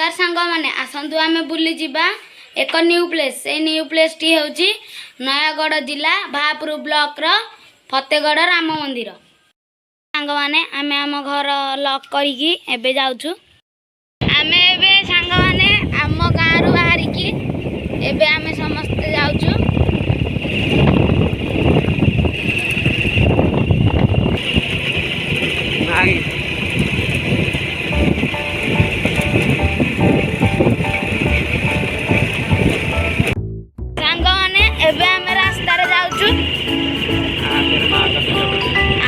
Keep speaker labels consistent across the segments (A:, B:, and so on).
A: नमस्कार सांग मैंने आसतु आम बुली जावा एक न्यू प्लेस से न्यू प्लेस टी हूँ नयागढ़ जिला भापुर ब्लॉक रो फतेगढ़ राम मंदिर। सांग मैंने आम आम घर लॉक करिकी एबे जाउछु। आमे एबे सांग मैंने आम गाँव रु बाहरिकी एबे आमे समस्ते जाउछु। सांग मैंने एबे आमे रास्ता रे जाउछु।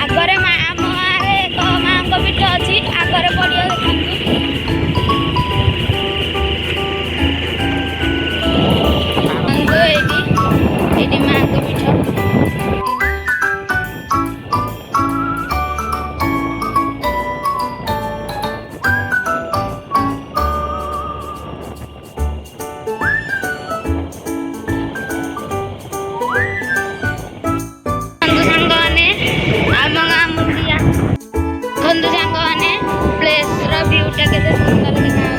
A: आगरे आम गाँव रे एक माँ को पीठ अच्छी आगरे पड़िया देखते ये माँ को पीठ। बंधु सांग मैंने प्लेस व्यूटा के सुंदर देखा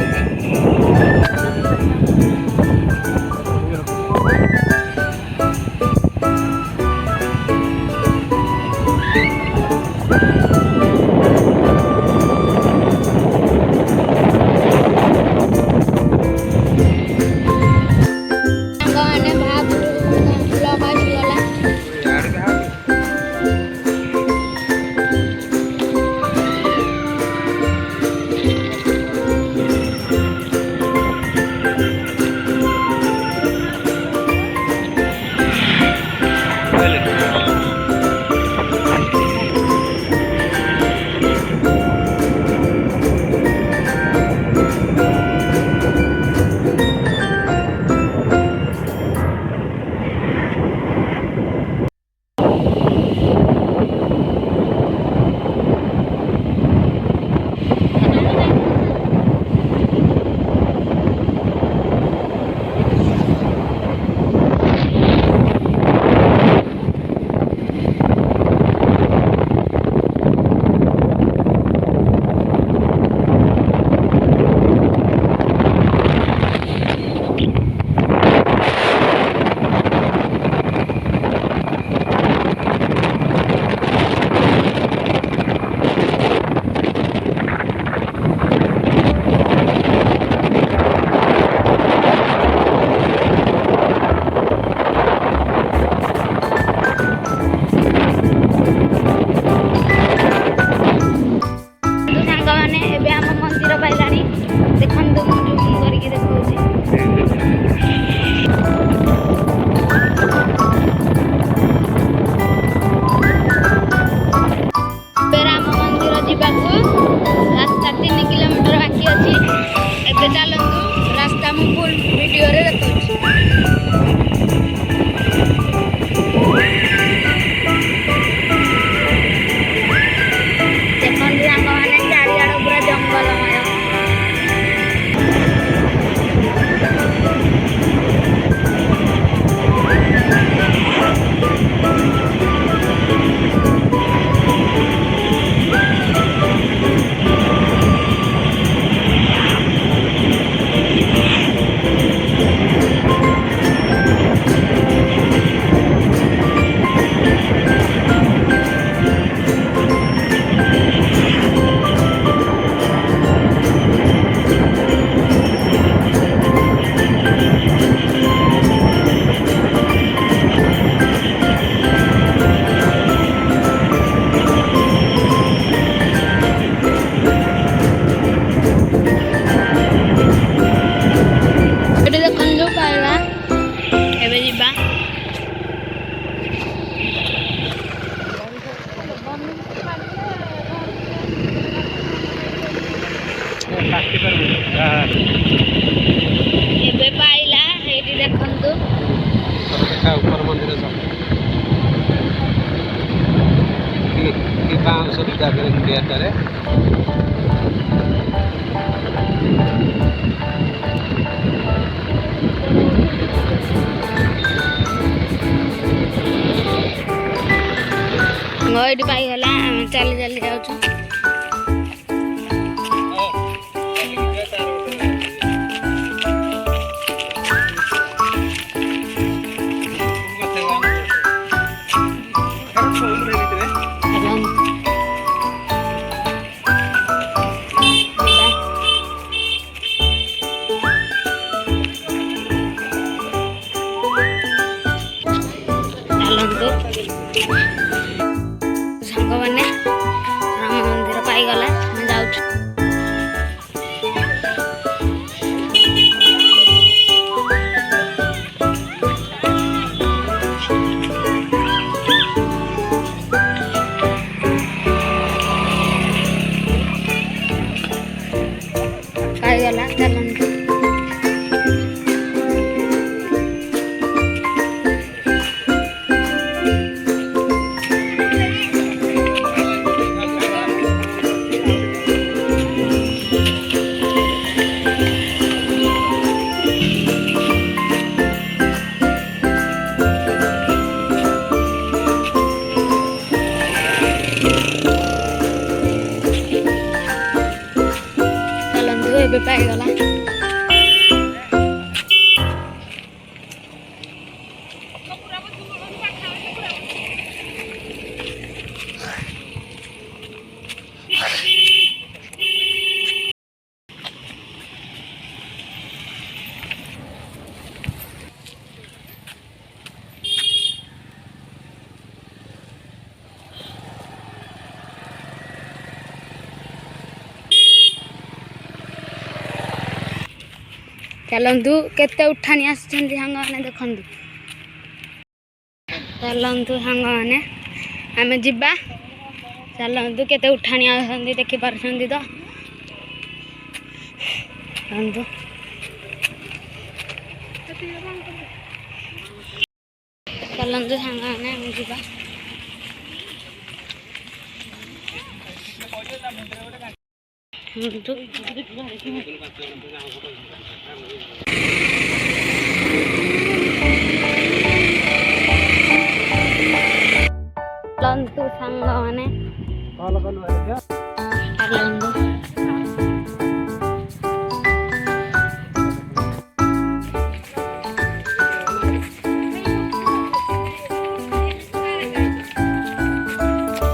A: रास्ता 3 किलोमीटर बाकी अच्छी एबे चलतु रास्ता मु फुल वीडियो रे देखौछि। देखन सांग माने चारियाड पूरा जंगलमय। एबे पाइला एटी देखंतु
B: ऊपर मंदिर की काम सुविधा करे थिएटर
A: मोइडी पाई होला हम चली चली जाउछु। ପାଇଗଲା ଚାଲନ୍ତୁ। ଏବେ ପାଇଗଲା। ଚାଲନ୍ତୁ କେତେ ଉଠାଣି ଆସିଛନ୍ତି ସାଙ୍ଗମାନେ ଦେଖନ୍ତୁ। ଚାଲନ୍ତୁ ସାଙ୍ଗମାନେ ଆମେ ଯିବା। ଚାଲନ୍ତୁ କେତେ ଉଠାଣି ଆସନ୍ତି ଦେଖିପାରୁଛନ୍ତି ତ। ଚାଲନ୍ତୁ ଚାଲନ୍ତୁ ସାଙ୍ଗମାନେ ଆମେ ଯିବା। ଚାଲନ୍ତୁ ସାଙ୍ଗମାନେ ଚାଲନ୍ତୁ।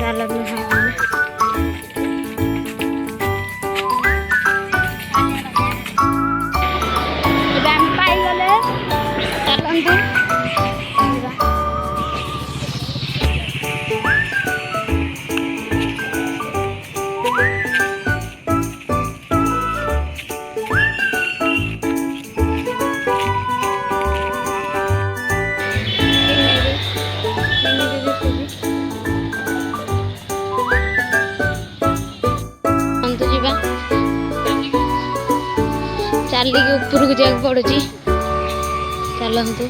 A: ଚାଲନ୍ତୁ ସାଙ୍ଗମାନେ ଏବେ ଆମେ ପାଇଗଲେ। ଚାଲନ୍ତୁ ଯିବା। ଚାଲିକି ଉପରକୁ ଯିବାକୁ ପଡୁଛି। ଚାଲନ୍ତୁ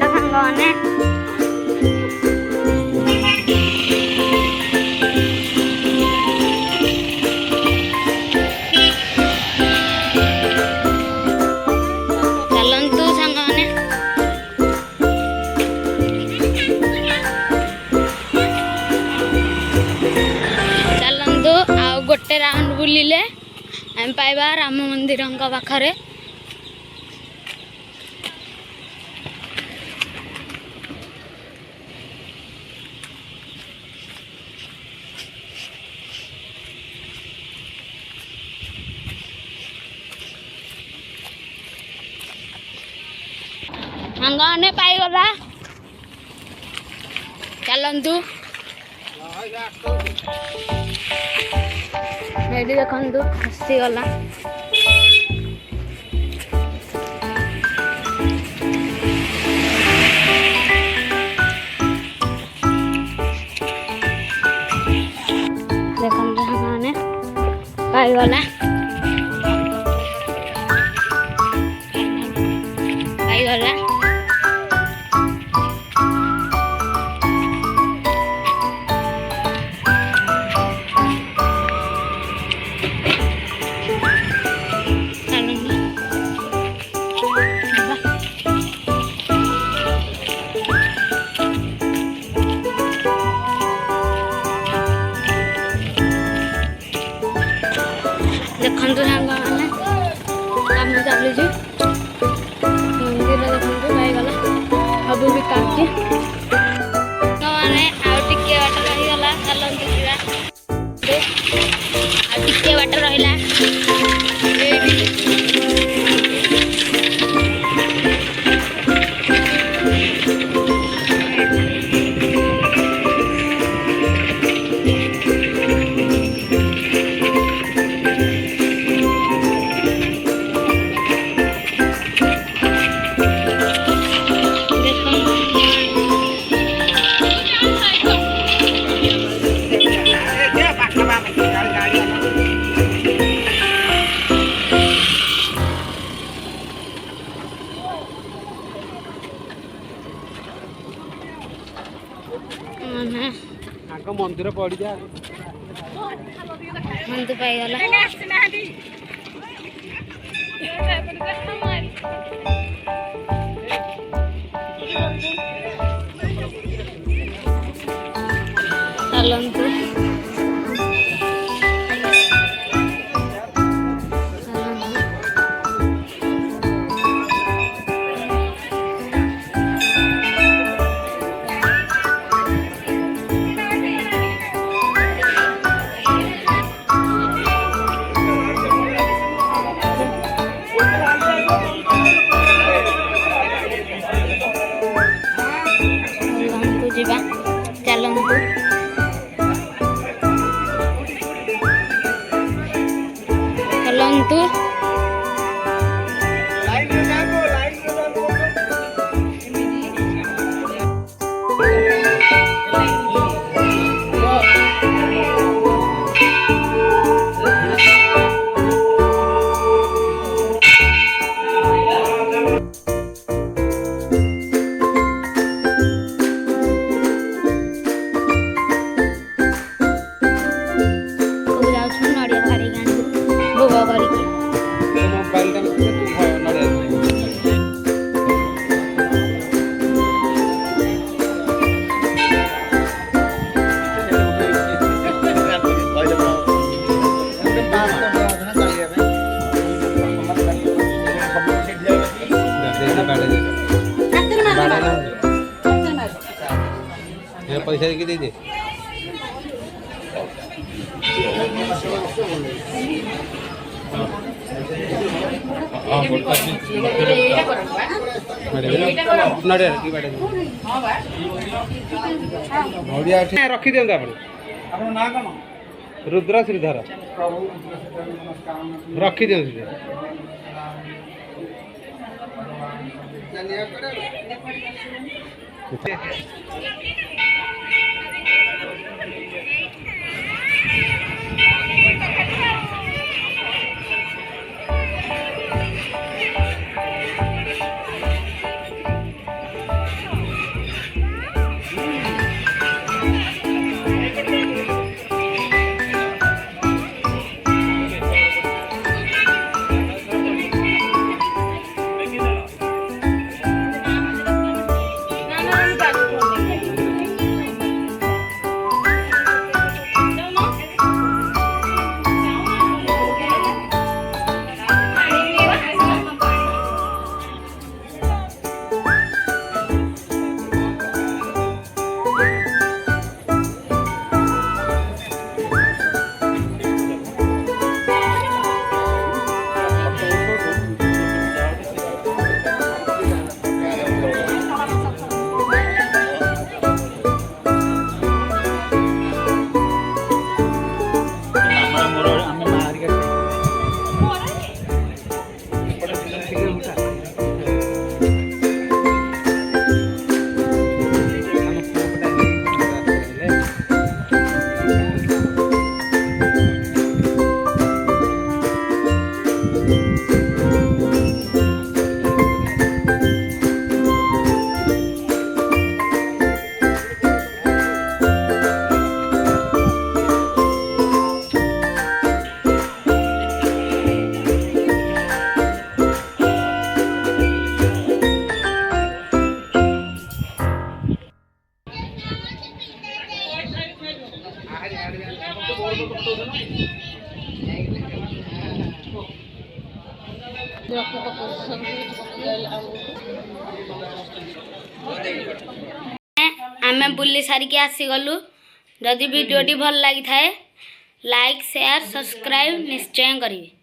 A: ସାଙ୍ଗମାନେ ଗୋଟେ ରାଉଣ୍ଡ ବୁଲିଲେ ଆମେ ପାଇବା ରାମ ମନ୍ଦିରଙ୍କ ପାଖରେ। ସାଙ୍ଗମାନେ ପାଇଗଲା। ଚାଲନ୍ତୁ ଏଇଠି ଦେଖନ୍ତୁ ଆସିଗଲା। ଦେଖନ୍ତୁ ସାଙ୍ଗମାନେ ପାଇଗଲା ପାଇଗଲା।
B: ଆଗ ମନ୍ଦିର ପଡ଼ିଯା
A: ମନ୍ଦିର ପାଇଗଲା। ଚାଲନ୍ତୁ ଯିବା ଚାଲନ୍ତୁ। ଚାଲନ୍ତୁ
B: ମୋବାଇଲଟା पैसा ଦେଇକି ଦେଇଦେ। ରଖିଦିଅନ୍ତୁ ଆପଣ। ରୁଦ୍ର ଶ୍ରୀଧର ରଖିଦିଅନ୍ତୁ।
A: आमे बुली सारिकी आसीगलु। जदि वीडियोटी भल लगी थाए लाइक शेयर सब्सक्राइब निश्चय करिए।